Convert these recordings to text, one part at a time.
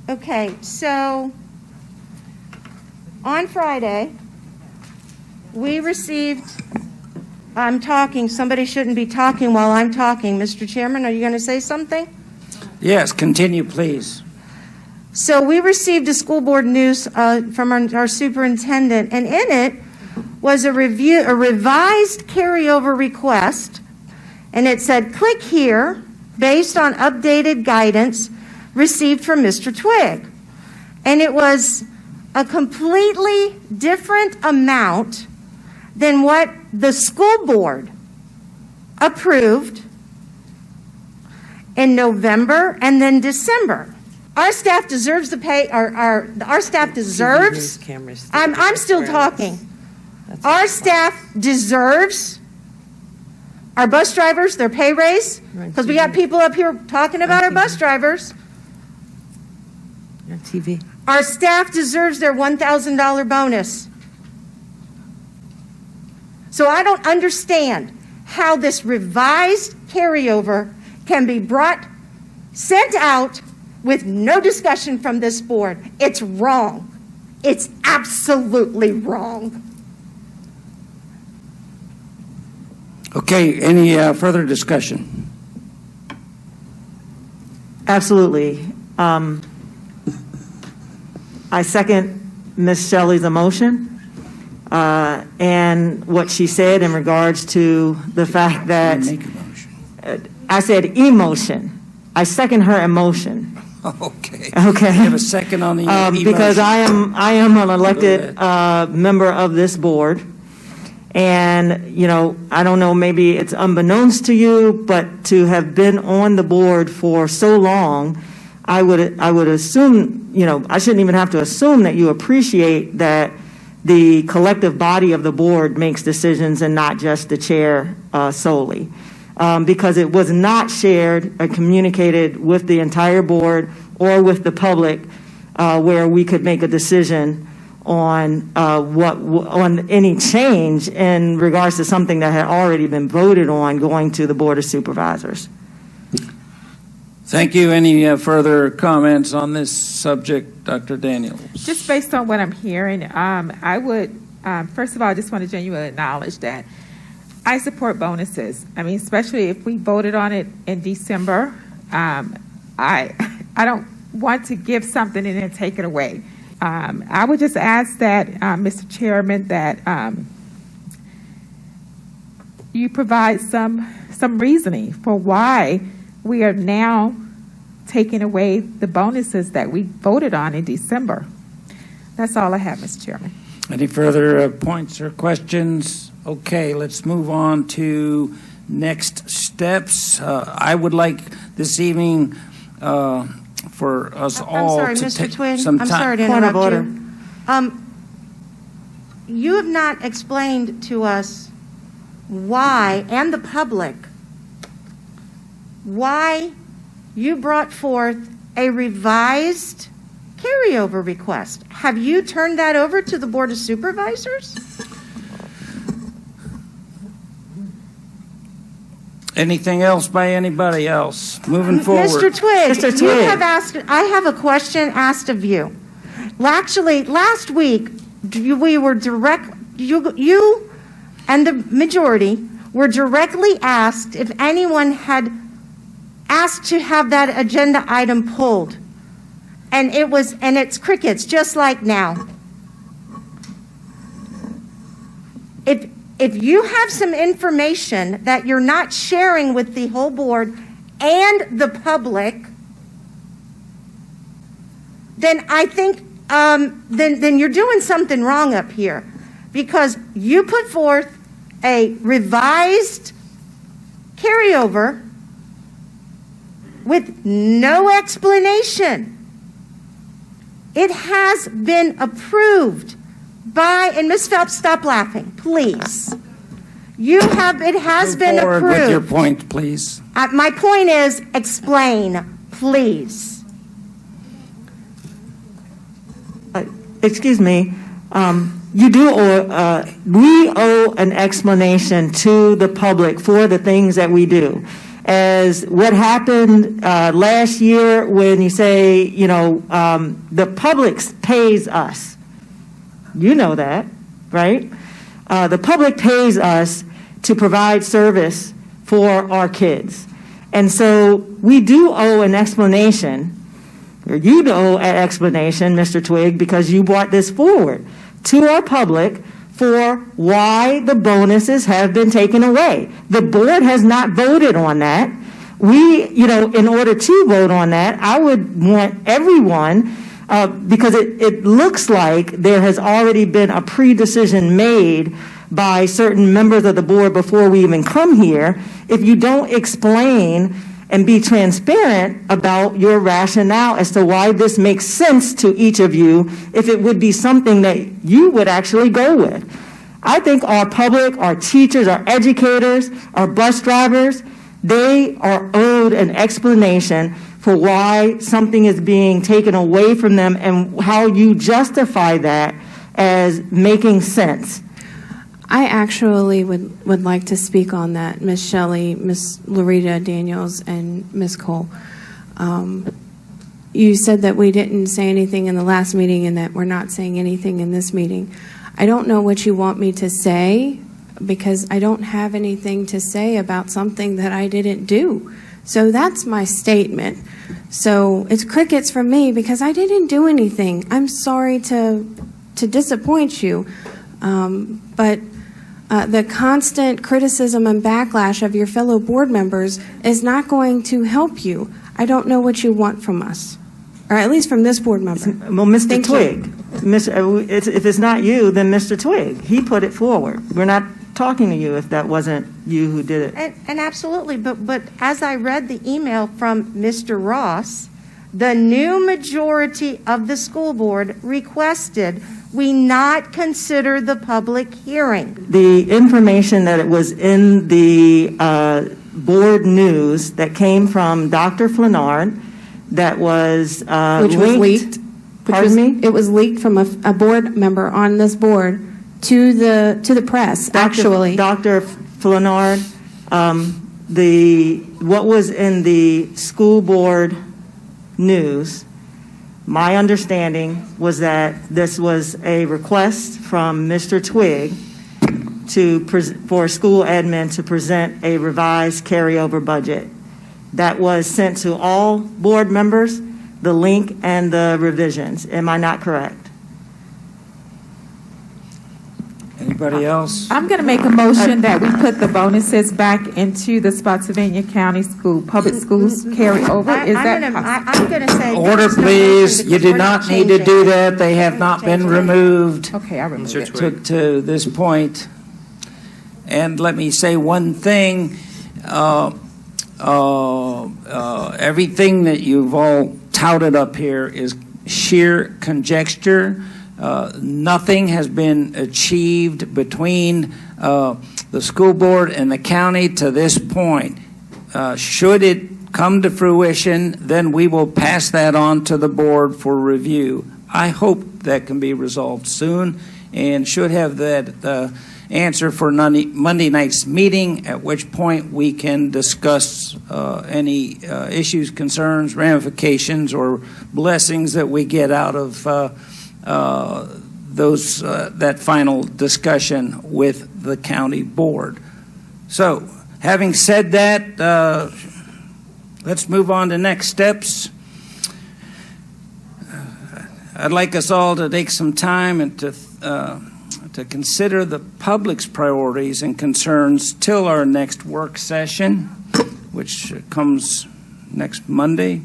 Okay, so on Friday, we received, I'm talking, somebody shouldn't be talking while I'm talking. Mr. Chairman, are you going to say something? Yes, continue, please. So we received a school board news from our superintendent, and in it was a revised carryover request, and it said, click here based on updated guidance received from Mr. Twigg. And it was a completely different amount than what the school board approved in November and then December. Our staff deserves the pay, our staff deserves, I'm still talking. Our staff deserves our bus drivers, their pay raise, because we got people up here talking about our bus drivers. On TV. Our staff deserves their $1,000 bonus. So I don't understand how this revised carryover can be sent out with no discussion from this board. It's wrong. It's absolutely wrong. Okay, any further discussion? Absolutely. I second Ms. Shelley's emotion and what she said in regards to the fact that Make a motion. I said emotion. I second her emotion. Okay. Okay. You have a second on the because emotion? I am an elected member of this board, and you know, I don't know, maybe it's unbeknownst to you, but to have been on the board for so long, I would assume, you know, I shouldn't even have to assume that you appreciate that the collective body of the board makes decisions and not just the chair solely. Because it was not shared or communicated with the entire board or with the public where we could make a decision on on any change in regards to something that had already been voted on going to the Board of Supervisors. Thank you. Any further comments on this subject, Dr. Daniels? Just based on what I'm hearing, I would, first of all, I just want to genuinely acknowledge that I support bonuses. I mean, especially if we voted on it in December. I don't want to give something and then take it away. I would just ask that, Mr. Chairman, that you provide some reasoning for why we are now taking away the bonuses that we voted on in December. That's all I have, Mr. Chairman. Any further points or questions? Okay, let's move on to next steps. I would like this evening for us all I'm sorry, to take Mr. Twigg. some I'm time. sorry to Point of interrupt you. You have not explained to us why, and the public, why you brought forth a revised carryover request. Have you turned that over to the Board of Supervisors? Anything else by anybody else? Moving forward. Mr. Twigg, Mr. you Twigg. have asked, I have a question asked of you. Actually, last week, we were you and the majority were directly asked if anyone had asked to have that agenda item pulled. And it's crickets, just like now. If you have some information that you're not sharing with the whole board and the public, then I think then you're doing something wrong up here, because you put forth a revised carryover with no explanation. It has been approved by, and Ms. Phelps, stop laughing, please. It has Move been forward approved. with your point, please. My point is, explain, please. Excuse me. You do owe, we owe an explanation to the public for the things that we do. as what happened last year when you say, the public pays us. You know that, right? The public pays us to provide service for our kids. And so we do owe an explanation, or you owe an explanation, Mr. Twigg, because you brought this forward to our public for why the bonuses have been taken away. The board has not voted on that. We, in order to vote on that, I would want everyone, because it looks like there has already been a pre-decision made by certain members of the board before we even come here. If you don't explain and be transparent about your rationale as to why this makes sense to each of you, if it would be something that you would actually go with. I think our public, our teachers, our educators, our bus drivers, they are owed an explanation for why something is being taken away from them and how you justify that as making sense. I actually would like to speak on that, Ms. Shelley, Ms. Loretta Daniels, and Ms. Cole. You said that we didn't say anything in the last meeting and that we're not saying anything in this meeting. I don't know what you want me to say because I don't have anything to say about something that I didn't do. So that's my statement. So it's crickets from me because I didn't do anything. I'm sorry to disappoint you, but the constant criticism and backlash of your fellow board members is not going to help you. I don't know what you want from us, or at least from this board member. Well, Mr. Thank Twigg, if it's not you, then Mr. Twigg. He put it forward. We're not talking to you if that wasn't you who did it. And absolutely, but as I read the email from Mr. Ross, the new majority of the school board requested we not consider the public hearing. The information that it was in the board news that came from Dr. Flanard that was Which was leaked. Pardon me? It was leaked from a board member on this board to the press, actually. Dr. Flanard, what was in the school board news, my understanding was that this was a request from Mr. Twigg for school admin to present a revised carryover budget. That was sent to all board members, the link and the revisions. Am I not correct? Anybody else? I'm going to make a motion that we put the bonuses back into the Spotsylvania County Public Schools carryover. Is that possible? I'm going to say. Order, there's no please. motion You because do we're not need to changing do it. that. They have not been removed Okay, I remove it. to this point. And let me say one thing. Everything that you've all touted up here is sheer conjecture. Nothing has been achieved between the school board and the county to this point. Should it come to fruition, then we will pass that on to the board for review. I hope that can be resolved soon and should have that answer for Monday night's meeting, at which point we can discuss any issues, concerns, ramifications, or blessings that we get out of that final discussion with the county board. So, having said that, let's move on to next steps. I'd like us all to take some time and to consider the public's priorities and concerns till our next work session, which comes next Monday.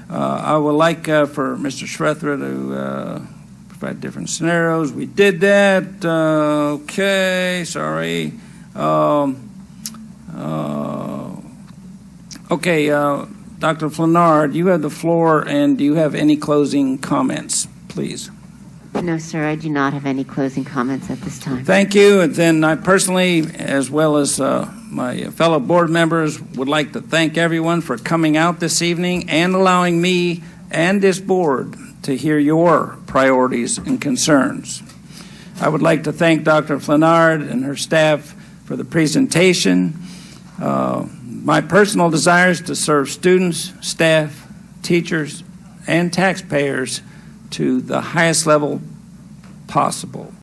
I would like for Mr. Shrethra to provide different scenarios. We did that. Okay, sorry. Okay, Dr. Flanard, you have the floor, and do you have any closing comments, please? No, sir, I do not have any closing comments at this time. Thank you. And then I personally, as well as my fellow board members, would like to thank everyone for coming out this evening and allowing me and this board to hear your priorities and concerns. I would like to thank Dr. Flanard and her staff for the presentation. My personal desire is to serve students, staff, teachers, and taxpayers to the highest level possible.